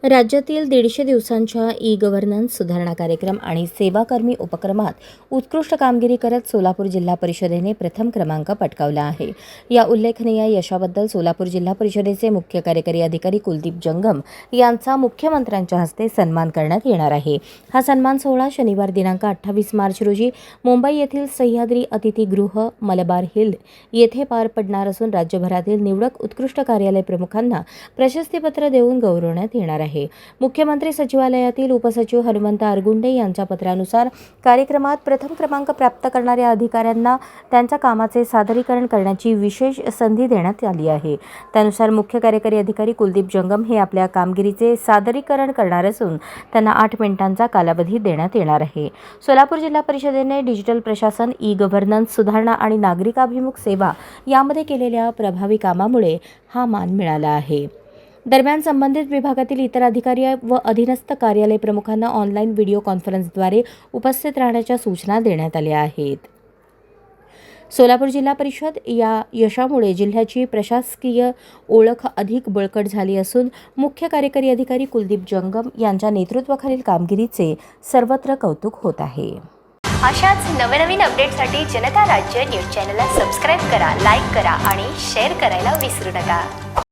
राज्यातील 150 दिवसांच्या ई-गव्हर्नन्स सुधारणा कार्यक्रम आणि सेवाकर्मी उपक्रमात उत्कृष्ट कामगिरी करत सोलापूर जिल्हा परिषदेने प्रथम क्रमांक पटकावला आहे। या उल्लेखनीय यशाबद्दल सोलापूर जिल्हा परिषदेचे मुख्य कार्यकारी अधिकारी कुलदीप जंगम यांचा मुख्यमंत्र्यांच्या हस्ते सन्मान करण्यात येणार आहे। हा सन्मान सोहळा शनिवार दिनांक 28 मार्च रोजी मुंबई येथील सह्याद्री अतिथीगृह मलबार हिल येथे पार पडणार असून राज्यभरातील निवडक उत्कृष्ट कार्यालय प्रमुखांना प्रशस्तीपत्र देऊन गौरवण्यात येणार आहे। मुख्यमंत्री सचिवालयातील उपसचिव हनुमंत आरगुंडे यांच्या पत्रानुसार कार्यक्रमात प्रथम क्रमांक प्राप्त करणाऱ्या अधिकाऱ्यांना त्यांच्या कामाचे सादरीकरण करण्याची विशेष संधी देण्यात आली आहे। त्यानुसार मुख्य कार्यकारी अधिकारी कुलदीप जंगम हे आपल्या कामगिरीचे सादरीकरण करणार असून त्यांना 8 मिनिटांचा कालावधी देण्यात येणार आहे। सोलापूर जिल्हा परिषदेने डिजिटल प्रशासन, ई-गव्हर्नन्स सुधारणा आणि नागरिकाभिमुख सेवा यामध्ये केलेल्या प्रभावी कामामुळे हा मान मिळाला आहे। दरम्यान संबंधित विभागातील इतर अधिकारी व अधीनस्थ कार्यालय प्रमुखांना ऑनलाईन व्हिडिओ कॉन्फरन्सद्वारे उपस्थित राहण्याच्या सूचना देण्यात आल्या आहेत। सोलापूर जिल्हा परिषद या यशामुळे जिल्ह्याची प्रशासकीय ओळख अधिक बळकट झाली असून मुख्य कार्यकारी अधिकारी कुलदीप जंगम यांच्या नेतृत्वाखालील कामगिरीचे सर्वत्र कौतुक होत आहे। अशाच नवनवीन अपडेटसाठी जनता राज्य न्यूज चॅनलला सबस्क्राईब करा, लाईक करा आणि शेअर करायला विसरू नका।